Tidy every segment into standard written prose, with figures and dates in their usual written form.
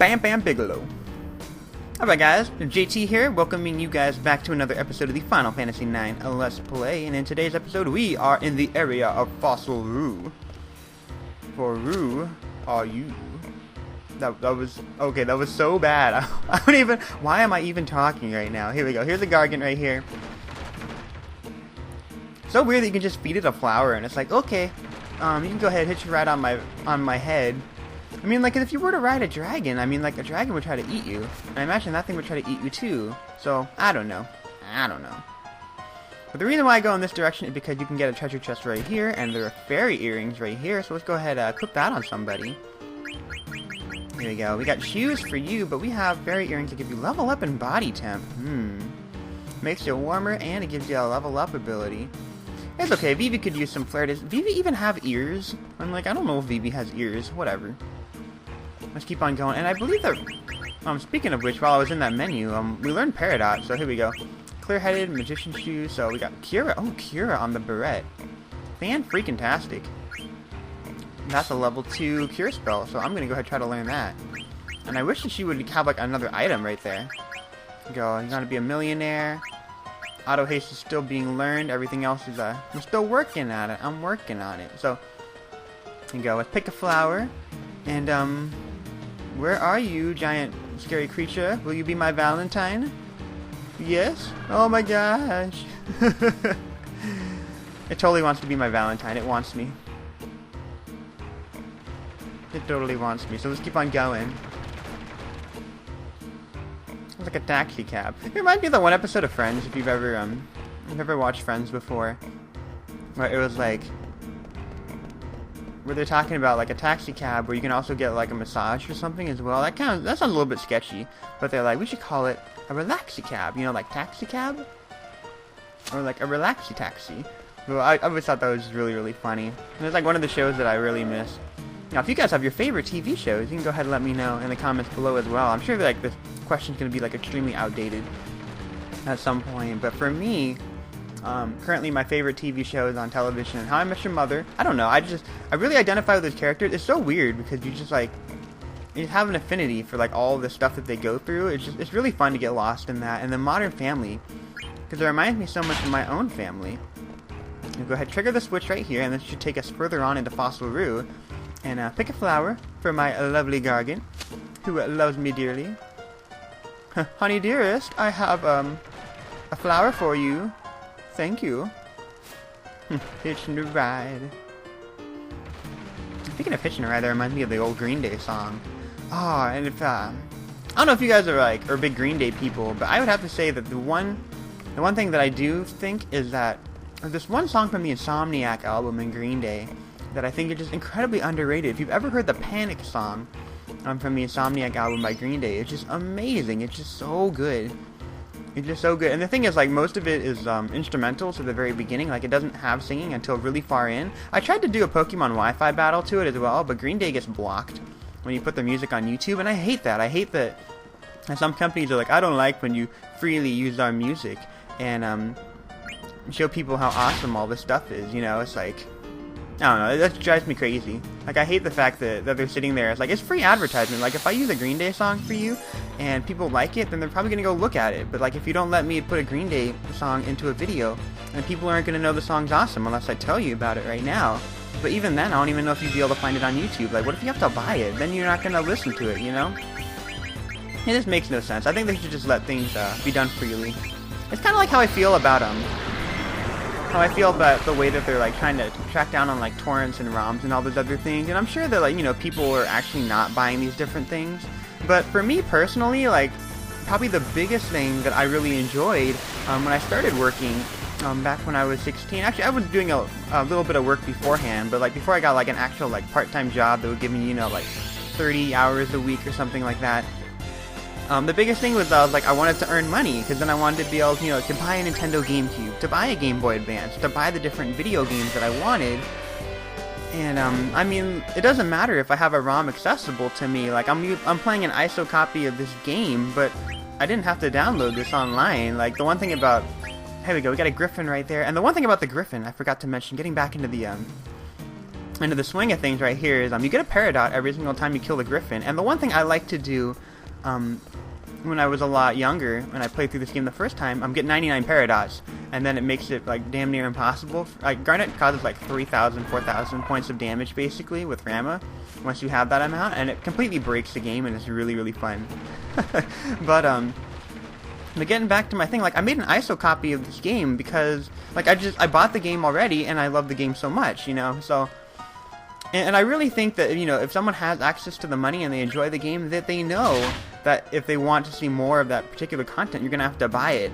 Bam Bam Bigelow. Alright guys, JT here, welcoming you guys back to another episode of the Final Fantasy IX Let's Play, and in today's episode we are in the area of Fossil Roo. For Roo are you. That was, okay, that was so bad. I don't even, why am I even talking right now? Here we go, here's a Gargant right here. So weird that you can just feed it a flower and it's like, okay, you can go ahead and hitch a ride on my head. I mean, like, if you were to ride a dragon, I mean, like, a dragon would try to eat you. And I imagine that thing would try to eat you, too. So, I don't know. But the reason why I go in this direction is because you can get a treasure chest right here, and there are fairy earrings right here, so let's go ahead and cook that on somebody. Here we go. We got shoes for you, but we have fairy earrings that give you level up and body temp. Makes you warmer, and it gives you a level up ability. It's okay, Vivi could use some flair. Does Vivi even have ears? I'm like, I don't know if Vivi has ears. Whatever. Let's keep on going. And I believe that, speaking of which, while I was in that menu, we learned Peridot, so here we go. Clear-headed, magician shoes, so we got Kira. Oh, Kira on the beret. Fan-freaking-tastic. That's a level 2 cure spell, so I'm gonna go ahead and try to learn that. And I wish that she would have, like, another item right there. Go, you're gonna be a millionaire. Auto haste is still being learned. Everything else is, we're still working at it. I'm working on it. So, here you go. Let's pick a flower. And, where are you, giant scary creature? Will you be my Valentine? Yes? Oh my gosh. It totally wants to be my Valentine. It wants me. It totally wants me. So let's keep on going. It's like a taxi cab. It reminds me of the one episode of Friends, if you've ever watched Friends before. Where it was like, where they're talking about like a taxi cab where you can also get like a massage or something as well. That sounds a little bit sketchy, but they're like, we should call it a relaxy cab, you know, like taxi cab, or like a relaxy taxi. Well, I always thought that was really funny. And it's like one of the shows that I really miss. Now, if you guys have your favorite TV shows, you can go ahead and let me know in the comments below as well. I'm sure like this question's gonna be like extremely outdated at some point, but for me, currently my favorite TV show is on television and How I Met Your Mother. I don't know, I really identify with those characters. It's so weird because you just like, you have an affinity for like all the stuff that they go through. It's really fun to get lost in that. And the Modern Family, because it reminds me so much of my own family. I'll go ahead, trigger the switch right here, and this should take us further on into Fossil Roo. And pick a flower for my lovely Gargant, who loves me dearly. Honey dearest, I have a flower for you. Thank you. Hitching a ride. Speaking of hitching a ride, that reminds me of the old Green Day song. Oh, and if I don't know if you guys are big Green Day people, but I would have to say that the one thing that I do think is that there's this one song from the Insomniac album in Green Day that I think is just incredibly underrated. If you've ever heard the Panic song from the Insomniac album by Green Day, it's just amazing. It's just so good. It's just so good. And the thing is, like, most of it is instrumental to the very beginning. Like, it doesn't have singing until really far in. I tried to do a Pokemon Wi-Fi battle to it as well, but Green Day gets blocked when you put their music on YouTube, and I hate that. I hate that some companies are like, I don't like when you freely use our music and show people how awesome all this stuff is, you know? It's like, I don't know, that drives me crazy. Like, I hate the fact that they're sitting there. It's like, it's free advertisement. Like, if I use a Green Day song for you, and people like it, then they're probably gonna go look at it. But, like, if you don't let me put a Green Day song into a video, then people aren't gonna know the song's awesome unless I tell you about it right now. But even then, I don't even know if you'd be able to find it on YouTube. Like, what if you have to buy it? Then you're not gonna listen to it, you know? It just makes no sense. I think they should just let things be done freely. It's kind of like how I feel about the way that they're like trying to track down on like torrents and ROMs and all those other things. And I'm sure that, like, you know, people are actually not buying these different things. But for me personally, like, probably the biggest thing that I really enjoyed when I started working back when I was 16. Actually, I was doing a little bit of work beforehand, but like before I got like an actual like part-time job that would give me, you know, like 30 hours a week or something like that. The biggest thing was I was like, I wanted to earn money, because then I wanted to be able to, you know, to buy a Nintendo GameCube, to buy a Game Boy Advance, to buy the different video games that I wanted. And I mean, it doesn't matter if I have a ROM accessible to me. Like, I'm playing an ISO copy of this game, but I didn't have to download this online. Like, the one thing about, here we go, we got a Griffin right there. And the one thing about the Griffin, I forgot to mention, getting back into the into the swing of things right here is you get a peridot every single time you kill the griffin. And the one thing I like to do when I was a lot younger, when I played through this game the first time, I'm getting 99 peridots, and then it makes it like damn near impossible. Like Gargant causes like 3,000, 4,000 points of damage basically with Rama once you have that amount, and it completely breaks the game, and it's really, really fun. But getting back to my thing, like I made an ISO copy of this game because like I bought the game already, and I love the game so much, you know. So. And I really think that, you know, if someone has access to the money and they enjoy the game, that they know that if they want to see more of that particular content, you're going to have to buy it.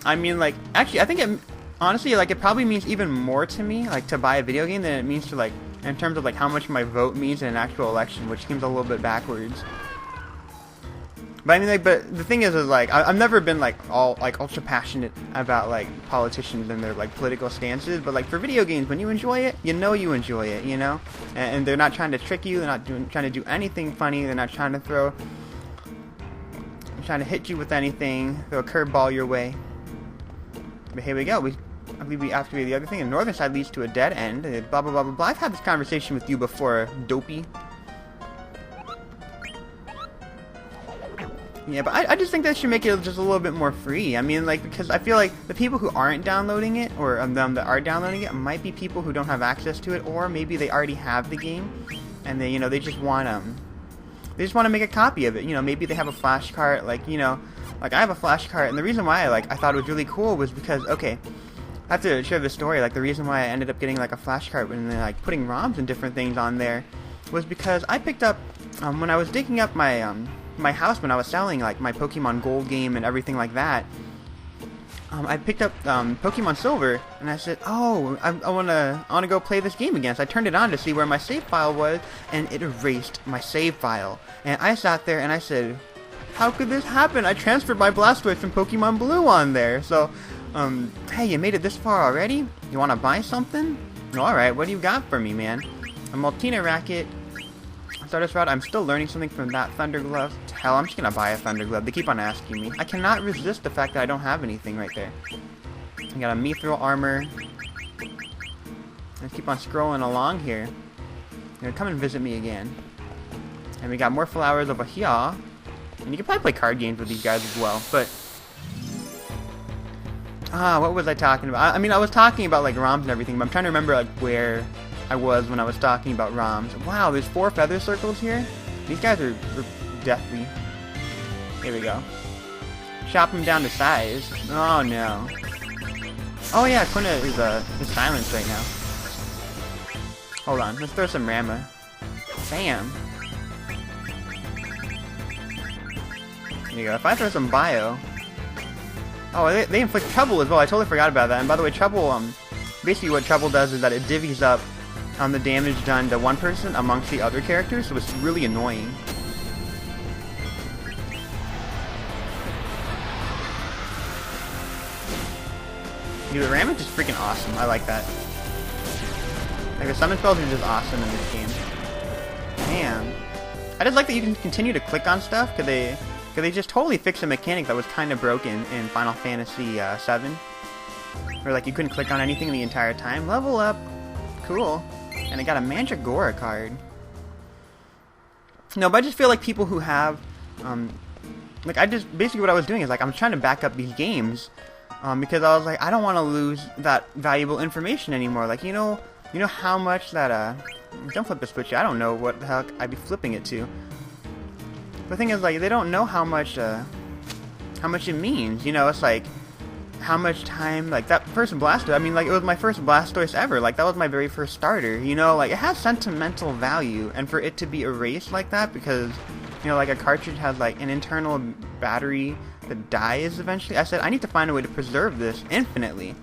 I mean, like, actually, I think it, honestly, like, it probably means even more to me, like, to buy a video game than it means to, like, in terms of, like, how much my vote means in an actual election, which seems a little bit backwards. But I mean, like, but the thing is like, I've never been, like, ultra passionate about, like, politicians and their, like, political stances, but, like, for video games, when you enjoy it, you know you enjoy it, you know? And they're not trying to trick you, they're not trying to do anything funny, they're not trying to hit you with anything, throw a curveball your way. But here we go, I believe we activated the other thing, the northern side leads to a dead end, blah, blah, blah, blah, blah. I've had this conversation with you before, dopey. Yeah, but I just think that should make it just a little bit more free. I mean, like, because I feel like the people who aren't downloading it, or them that are downloading it, might be people who don't have access to it, or maybe they already have the game, and they, you know, they just want to make a copy of it. You know, maybe they have a flash cart, like, you know, like I have a flash cart, and the reason why I thought it was really cool was because, okay, I have to share the story. Like, the reason why I ended up getting like a flash cart and then like putting ROMs and different things on there was because I picked up when I was digging up my house when I was selling like my Pokemon Gold game and everything like that. I picked up Pokemon Silver, and I said, "Oh, I wanna go play this game again." So I turned it on to see where my save file was, and it erased my save file. And I sat there and I said, "How could this happen? I transferred my Blastoise from Pokemon Blue on there." So, hey, you made it this far already? You wanna buy something? All right, what do you got for me, man? A Multina racket. Stardust Rod, I'm still learning something from that Thunder Glove. Hell, I'm just gonna buy a Thunder Glove. They keep on asking me. I cannot resist the fact that I don't have anything right there. I got a Mithril Armor. Let's keep on scrolling along here. You're gonna come and visit me again. And we got more flowers over here. And you can probably play card games with these guys as well, but... what was I talking about? I mean, I was talking about, like, ROMs and everything, but I'm trying to remember, like, where I was when I was talking about ROMs. Wow, there's 4 feather circles here? These guys are deathly. Here we go. Chop them down to size. Oh no. Oh yeah, Quina is silenced right now. Hold on, let's throw some Rama. Bam. There you go. If I throw some Bio... Oh, they inflict trouble as well. I totally forgot about that. And by the way, trouble, basically what trouble does is that it divvies up on the damage done to one person amongst the other characters, so it's really annoying. Dude, Ramage is freaking awesome. I like that. Like, the summon spells are just awesome in this game. Man. I just like that you can continue to click on stuff, because they just totally fixed a mechanic that was kind of broken in Final Fantasy VII. Where, like, you couldn't click on anything the entire time. Level up. Cool. And I got a Mandragora card. No, but I just feel like people who have, like, basically what I was doing is, like, I'm trying to back up these games, because I was like, I don't want to lose that valuable information anymore. Like, you know how much that, don't flip the switch, I don't know what the heck I'd be flipping it to. The thing is, like, they don't know how much it means, you know, it's like, how much time, like, that first Blastoise, I mean, like, it was my first Blastoise ever, like, that was my very first starter, you know, like, it has sentimental value, and for it to be erased like that, because, you know, like, a cartridge has, like, an internal battery that dies eventually, I said, I need to find a way to preserve this infinitely.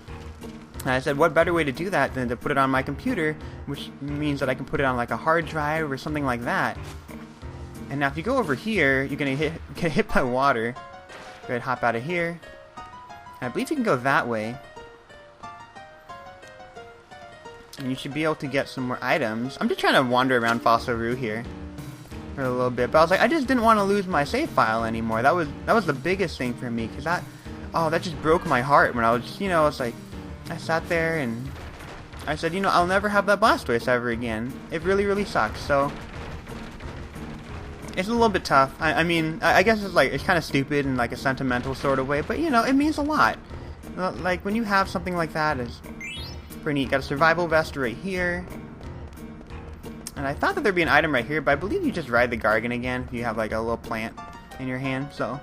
And I said, what better way to do that than to put it on my computer, which means that I can put it on, like, a hard drive or something like that. And now if you go over here, you're gonna get hit by water. Go ahead, hop out of here. And I believe you can go that way. And you should be able to get some more items. I'm just trying to wander around Fossil Roo here for a little bit. But I was like, I just didn't want to lose my save file anymore. That was the biggest thing for me. Because that just broke my heart when I was just, you know, it's like, I sat there and I said, you know, I'll never have that Blastoise ever again. It really, really sucks. So it's a little bit tough. I mean, I guess it's like, it's kind of stupid in like a sentimental sort of way, but you know, it means a lot. Like when you have something like that, it's pretty neat. Got a survival vest right here. And I thought that there'd be an item right here, but I believe you just ride the Gargant again if you have like a little plant in your hand, so.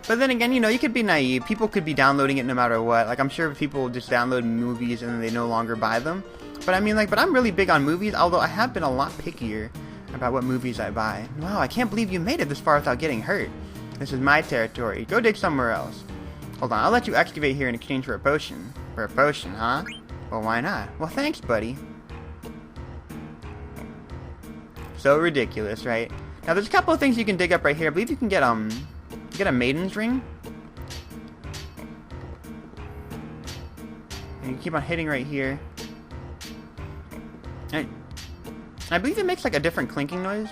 But then again, you know, you could be naive. People could be downloading it no matter what. Like, I'm sure people just download movies and then they no longer buy them. But I mean, like, but I'm really big on movies, although I have been a lot pickier about what movies I buy. Wow, I can't believe you made it this far without getting hurt. This is my territory. Go dig somewhere else. Hold on, I'll let you excavate here in exchange for a potion. For a potion, huh? Well, why not? Well, thanks, buddy. So ridiculous, right? Now, there's a couple of things you can dig up right here. I believe you can get a maiden's ring. And you keep on hitting right here. And I believe it makes like a different clinking noise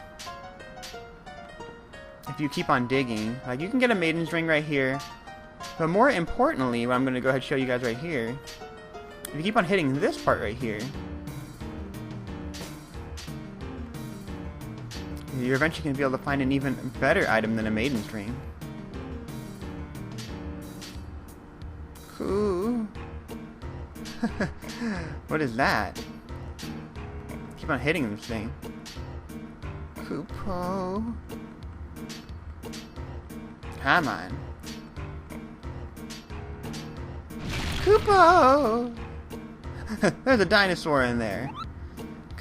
if you keep on digging. Like, you can get a maiden's ring right here. But more importantly, what I'm going to go ahead and show you guys right here, if you keep on hitting this part right here, you're eventually going to be able to find an even better item than a maiden's ring. Cool. What is that? Keep on hitting this thing. Koopo. Come on. Koopo! There's a dinosaur in there.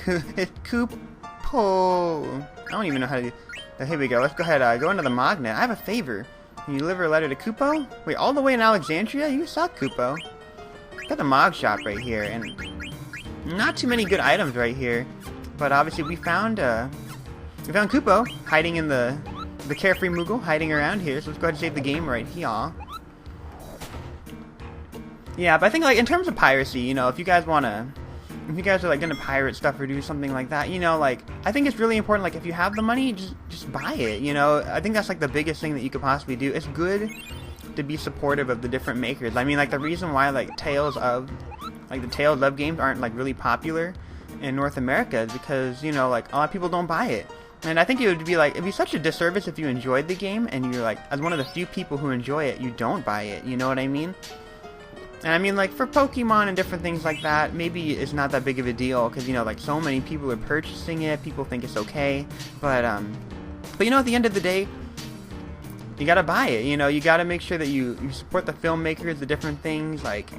It's Koopo. I don't even know how to do... here we go. Let's go ahead. Go into the Magnet. I have a favor. Can you deliver a letter to Koopo? Wait, all the way in Alexandria? You suck, Koopo. Got the Mog shop right here, and not too many good items right here. But obviously we found Koopo hiding in the carefree Moogle, hiding around here. So let's go ahead and save the game right here. Yeah, but I think like in terms of piracy, you know, if you guys are like gonna pirate stuff or do something like that, you know, like I think it's really important. Like if you have the money, just buy it. You know, I think that's like the biggest thing that you could possibly do. It's good to be supportive of the different makers. I mean, like the reason why like the Tales of games aren't like really popular in North America is because, you know, like a lot of people don't buy it. And I think it'd be such a disservice if you enjoyed the game and you're like, as one of the few people who enjoy it, you don't buy it. You know what I mean? And I mean, like, for Pokemon and different things like that, maybe it's not that big of a deal, because, you know, like, so many people are purchasing it, people think it's okay, but you know, at the end of the day, you gotta buy it, you know, you gotta make sure that you support the filmmakers, the different things, like,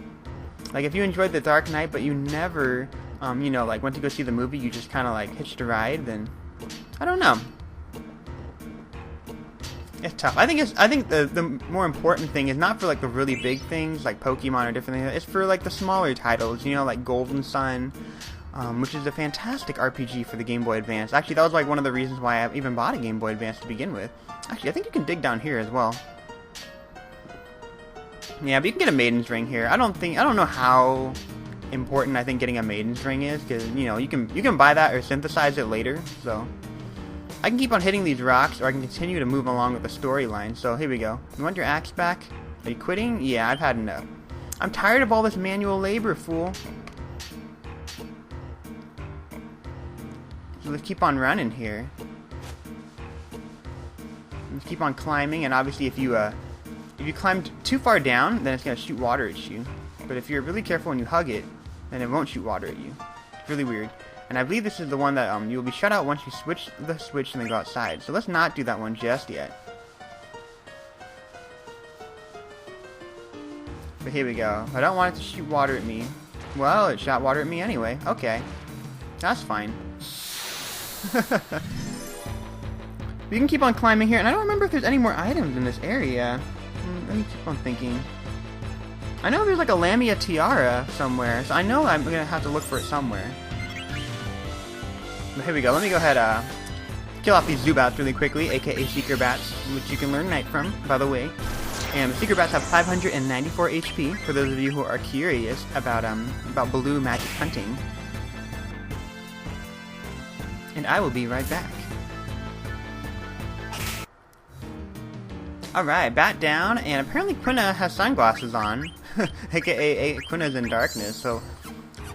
if you enjoyed The Dark Knight, but you never, you know, like, went to go see the movie, you just kind of, like, hitched a ride, then, I don't know. It's tough. I think the more important thing is not for like the really big things like Pokemon or different things. It's for like the smaller titles, you know, like Golden Sun, which is a fantastic RPG for the Game Boy Advance. Actually, that was like one of the reasons why I even bought a Game Boy Advance to begin with. Actually, I think you can dig down here as well. Yeah, but you can get a Maiden's Ring here. I don't know how important I think getting a Maiden's Ring is, because you know you can buy that or synthesize it later. So I can keep on hitting these rocks, or I can continue to move along with the storyline. So here we go. You want your axe back? Are you quitting? Yeah, I've had enough. I'm tired of all this manual labor, fool. So let's keep on running here. Let's keep on climbing, and obviously if you climb too far down, then it's gonna shoot water at you. But if you're really careful and you hug it, then it won't shoot water at you. It's really weird. And I believe this is the one that you'll be shut out once you switch the switch and then go outside. So let's not do that one just yet. But here we go. I don't want it to shoot water at me. Well, it shot water at me anyway. Okay. That's fine. We can keep on climbing here. And I don't remember if there's any more items in this area. Let me keep on thinking. I know there's like a Lamia tiara somewhere. So I know I'm going to have to look for it somewhere. But here we go. Let me go ahead kill off these Zubats really quickly, aka Seeker Bats, which you can learn Knight from, by the way. And the Seeker Bats have 594 HP, for those of you who are curious about blue magic hunting. And I will be right back. Alright, bat down, and apparently Quina has sunglasses on, aka Quina's in darkness, so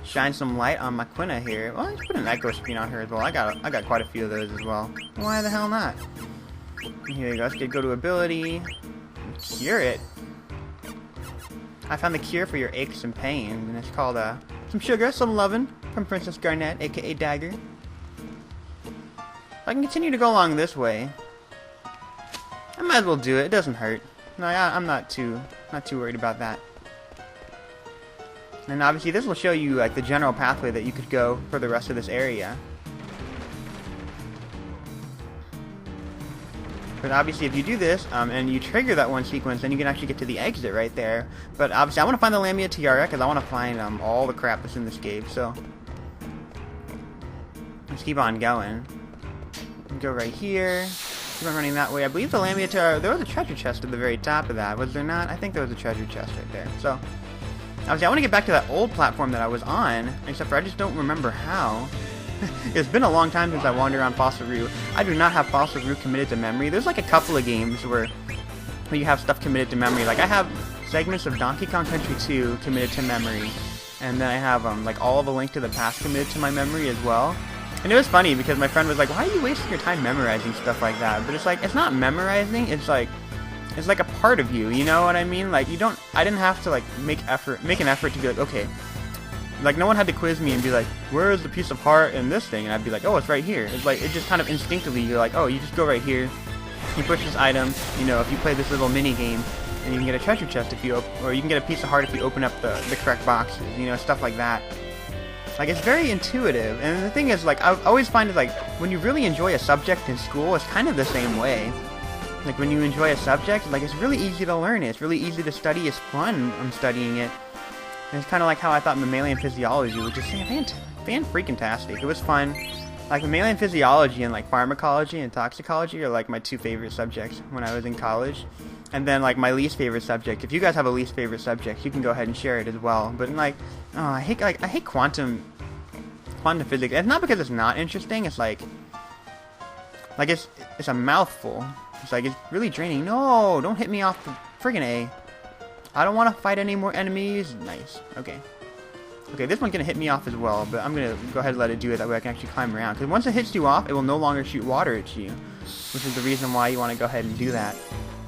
shine some light on my Quina here. Well, let's put an echo screen on her as well. I got quite a few of those as well. Why the hell not? Here we go, let's go to ability, cure it. I found the cure for your aches and pains, and it's called some sugar, some lovin' from Princess Gargant, aka Dagger. If I can continue to go along this way, I might as well do it. It doesn't hurt. No, I'm not too worried about that. And obviously, this will show you like the general pathway that you could go for the rest of this area. But obviously, if you do this and you trigger that one sequence, then you can actually get to the exit right there. But obviously, I want to find the Lamia Tiara because I want to find all the crap that's in this cave. So let's keep on going. Go right here. Keep on running that way. I believe the Lamia Tiara. There was a treasure chest at the very top of that, was there not? I think there was a treasure chest right there. So obviously, I want to get back to that old platform that I was on, except for I just don't remember how. It's been a long time since I wandered around Fossil Roo. I do not have Fossil Roo committed to memory. There's like a couple of games where you have stuff committed to memory. Like I have segments of Donkey Kong Country 2 committed to memory, and then I have like all of A Link to the Past committed to my memory as well. And it was funny because my friend was like, "Why are you wasting your time memorizing stuff like that?" But it's like, it's not memorizing. It's like a part of you. You know what I mean? Like I didn't have to like make an effort to be like, okay. Like no one had to quiz me and be like, "Where is the piece of heart in this thing?" And I'd be like, "Oh, it's right here." It's like it just kind of instinctively you're like, "Oh, you just go right here. You push this item. You know, if you play this little mini game, and you can get a treasure chest if you or you can get a piece of heart if you open up the correct boxes. You know, stuff like that." Like it's very intuitive. And the thing is, like I always find it like when you really enjoy a subject in school, it's kind of the same way. Like when you enjoy a subject, like it's really easy to learn it. It's really easy to study. It's fun. I'm studying it. And it's kind of like how I thought mammalian physiology was just fan-freaking-tastic. It was fun. Like mammalian physiology and like pharmacology and toxicology are like my two favorite subjects when I was in college. And then like my least favorite subject. If you guys have a least favorite subject, you can go ahead and share it as well. But like, oh, I hate quantum physics. It's not because it's not interesting. It's like it's a mouthful. It's like it's really draining. No, don't hit me off the friggin' A. I don't want to fight any more enemies. Nice. Okay. Okay, this one's going to hit me off as well, but I'm going to go ahead and let it do it. That way I can actually climb around. Because once it hits you off, it will no longer shoot water at you. Which is the reason why you want to go ahead and do that.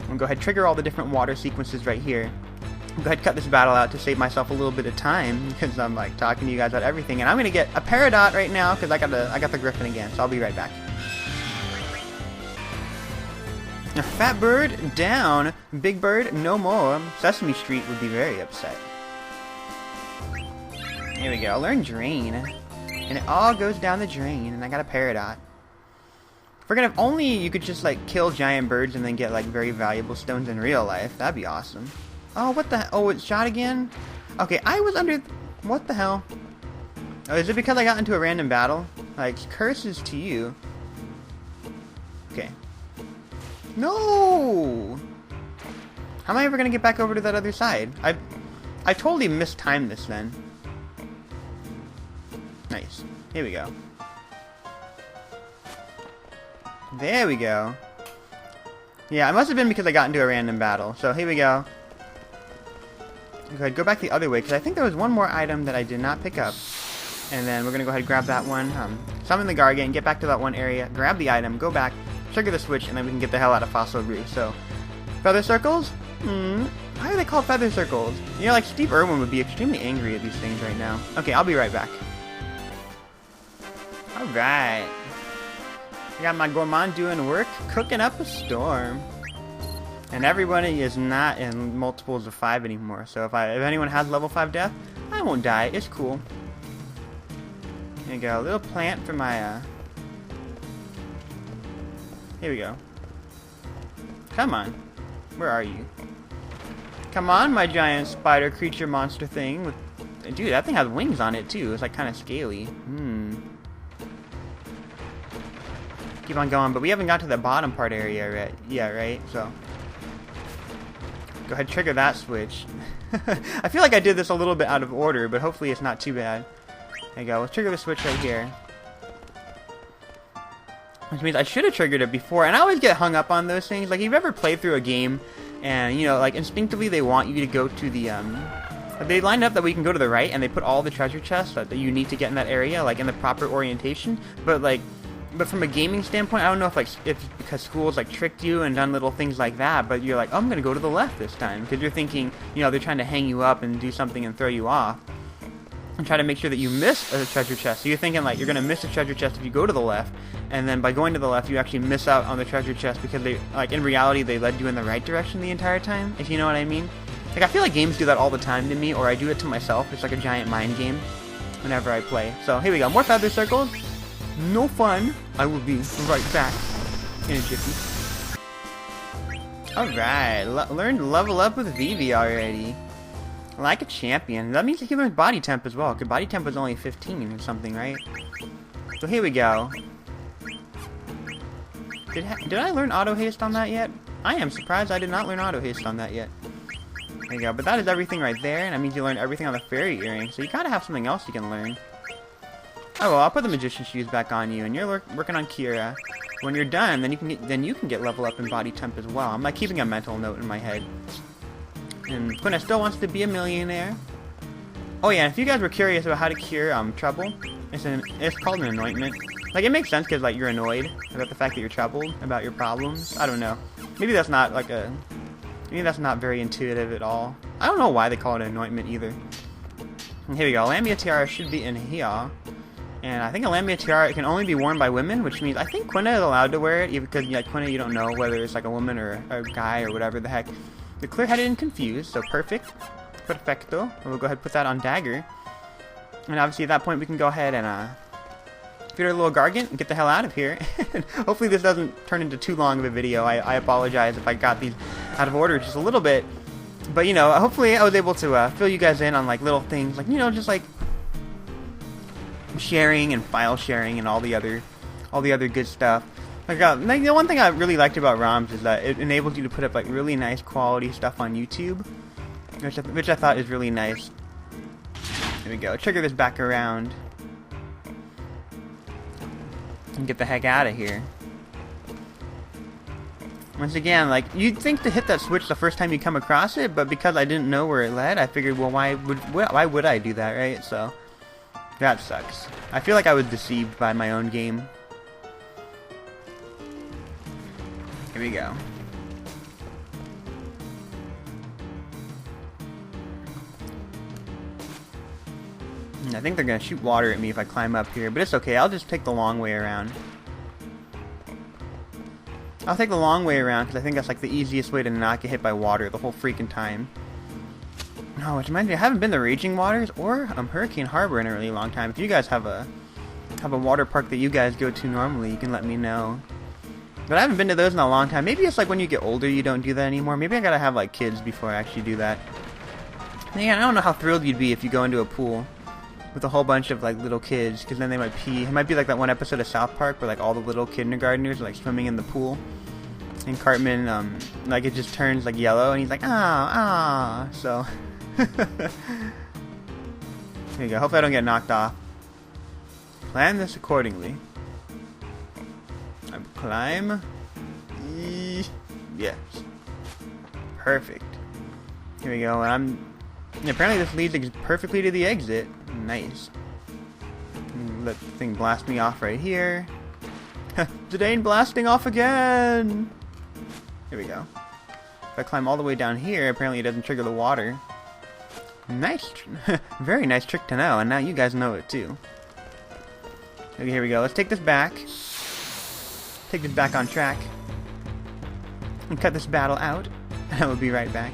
I'm going to go ahead and trigger all the different water sequences right here. Go ahead and cut this battle out to save myself a little bit of time. Because I'm like talking to you guys about everything. And I'm going to get a Peridot right now because I got the Griffin again. So I'll be right back. Fat Bird, down. Big Bird, no more. Sesame Street would be very upset. Here we go. Learn Drain. And it all goes down the drain. And I got a Peridot. If only you could just, like, kill giant birds and then get, like, very valuable stones in real life. That'd be awesome. Oh, what the... Oh, it's shot again? Okay, I was under... What the hell? Oh, is it because I got into a random battle? Like, curses to you. Okay. No! How am I ever gonna get back over to that other side? I totally mistimed this then. Nice. Here we go. There we go. Yeah, it must have been because I got into a random battle. So here we go. Go ahead, go back the other way, because I think there was one more item that I did not pick up. And then we're gonna go ahead and grab that one. Summon the Gargant, get back to that one area, grab the item, go back, trigger the switch, and then we can get the hell out of Fossil Roo. So, feather circles? Why are they called feather circles? You know, like Steve Irwin would be extremely angry at these things right now. Okay, I'll be right back. Alright. I got my gourmand doing work, cooking up a storm. And everybody is not in multiples of 5 anymore. So if anyone has level 5 death, I won't die. It's cool. There you go. A little plant for my, Here we go. Come on. Where are you? Come on, my giant spider creature monster thing. Dude, that thing has wings on it, too. It's, like, kind of scaly. Keep on going, but we haven't got to the bottom part area yet, right? So, go ahead and trigger that switch. I feel like I did this a little bit out of order, but hopefully it's not too bad. There you go. Let's trigger the switch right here. Which means I should have triggered it before, and I always get hung up on those things. Like, if you've ever played through a game, and, you know, like, instinctively they want you to go to the, they lined up that we can go to the right, and they put all the treasure chests that you need to get in that area, like, in the proper orientation, but from a gaming standpoint, I don't know if because schools, like, tricked you and done little things like that, but you're like, oh, I'm gonna go to the left this time, because you're thinking, you know, they're trying to hang you up and do something and throw you off, and try to make sure that you miss a treasure chest. So you're thinking, like, you're gonna miss a treasure chest if you go to the left, and then by going to the left, you actually miss out on the treasure chest because they, like, in reality, they led you in the right direction the entire time, if you know what I mean. Like, I feel like games do that all the time to me, or I do it to myself. It's like a giant mind game whenever I play. So, here we go. More feather circles. No fun. I will be right back in a jiffy. Alright. Learned to level up with Vivi already. Like a champion. That means he learned body temp as well, because body temp was only 15 or something, right? So, here we go. Did I learn auto haste on that yet? I am surprised I did not learn auto haste on that yet. There you go, but that is everything right there, and that means you learned everything on the fairy earring, so you gotta have something else you can learn. Oh well, I'll put the magician shoes back on you, and you're working on Kira. When you're done, then you can get level up in body temp as well. I'm like keeping a mental note in my head. And Quina still wants to be a millionaire. Oh yeah, if you guys were curious about how to cure trouble, it's called an anointment. Like, it makes sense because, like, you're annoyed about the fact that you're troubled about your problems. I don't know. Maybe that's not like maybe that's not very intuitive at all. I don't know why they call it an anointment either. And here we go. Lamia tiara should be in here. And I think a Lamia tiara can only be worn by women, which means I think Quina is allowed to wear it, even because, like, Quina, you don't know whether it's like a woman or a guy or whatever the heck. You're clear-headed and confused, so perfect. Perfecto. We'll go ahead and put that on Dagger. And obviously at that point we can go ahead and feed our little Gargant and get the hell out of here. Hopefully this doesn't turn into too long of a video. I apologize if I got these out of order just a little bit. But, you know, hopefully I was able to fill you guys in on, like, little things. Like, you know, just, like, sharing and file sharing and all the other good stuff. Like, the one thing I really liked about ROMs is that it enables you to put up, like, really nice quality stuff on YouTube. Which I thought is really nice. There we go. Trigger this back around. And get the heck out of here. Once again, like, you'd think to hit that switch the first time you come across it, but because I didn't know where it led, I figured, well, why would I do that, right? So, that sucks. I feel like I was deceived by my own game. Here we go. I think they're gonna shoot water at me if I climb up here, but it's okay. I'll just take the long way around. I'll take the long way around because I think that's like the easiest way to not get hit by water the whole freaking time. No, which reminds me, I haven't been to Raging Waters or Hurricane Harbor in a really long time. If you guys have a water park that you guys go to normally, you can let me know. But I haven't been to those in a long time. Maybe it's like when you get older, you don't do that anymore. Maybe I gotta have like kids before I actually do that. And again, I don't know how thrilled you'd be if you go into a pool with a whole bunch of, like, little kids, because then they might pee. It might be like that one episode of South Park where, like, all the little kindergartners are, like, swimming in the pool. And Cartman, like, it just turns, like, yellow, and he's like, ah. So, there you go. Hopefully I don't get knocked off. Plan this accordingly. I climb. Yes. Perfect. Here we go, and apparently this leads perfectly to the exit. Nice. Let the thing blast me off right here. Zidane blasting off again! Here we go. If I climb all the way down here, apparently it doesn't trigger the water. Nice. Very nice trick to know, and now you guys know it too. Okay, here we go. Let's take this back. Take this back on track. And cut this battle out. And I will be right back.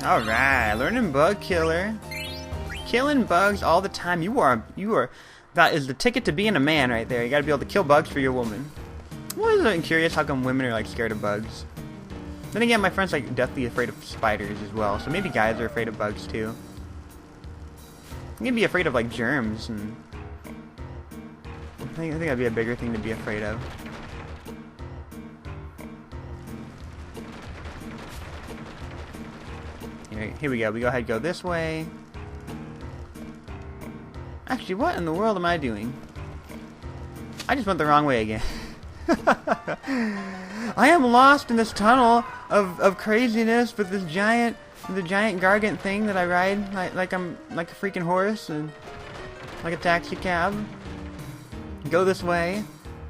Alright, learning bug killer. Killing bugs all the time. You are, that is the ticket to being a man right there. You gotta be able to kill bugs for your woman. I was curious how come women are, like, scared of bugs. Then again, my friend's, like, deathly afraid of spiders as well, so maybe guys are afraid of bugs too. You can be afraid of, like, germs, and I think that'd be a bigger thing to be afraid of. Here we go. We go ahead and go this way. Actually, what in the world am I doing? I just went the wrong way again. I am lost in this tunnel of craziness with the giant Gargant thing that I ride like I'm like a freaking horse and like a taxi cab. Go this way,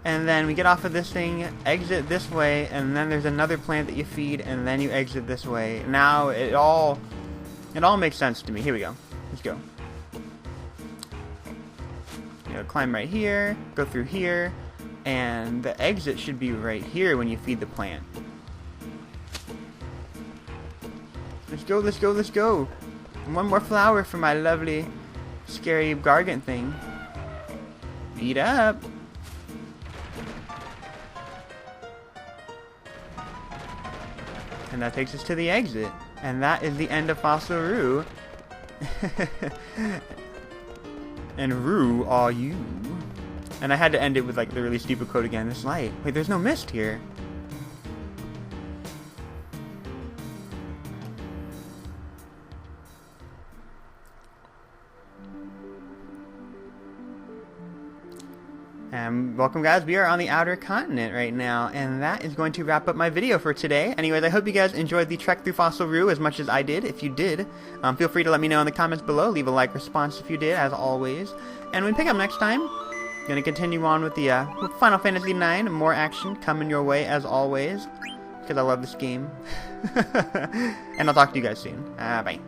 and then we get off of this thing, exit this way, and then there's another plant that you feed, and then you exit this way. Now it all makes sense to me. Here we go. Let's go. You know, climb right here, go through here, and the exit should be right here when you feed the plant. Let's go, let's go, let's go. One more flower for my lovely, scary Gargant thing. Eat up. And that takes us to the exit. And that is the end of Fossil Roo. And Roo are you. And I had to end it with like the really stupid quote again. This light. Wait, there's no mist here. Welcome guys, we are on the outer continent right now, and that is going to wrap up my video for today. Anyways, I hope you guys enjoyed the trek through Fossil Roo as much as I did. If you did, feel free to let me know in the comments below. Leave a like response if you did, as always. And when we pick up next time, gonna continue on with the with Final Fantasy IX. More action coming your way as always, because I love this game. And I'll talk to you guys soon. Bye.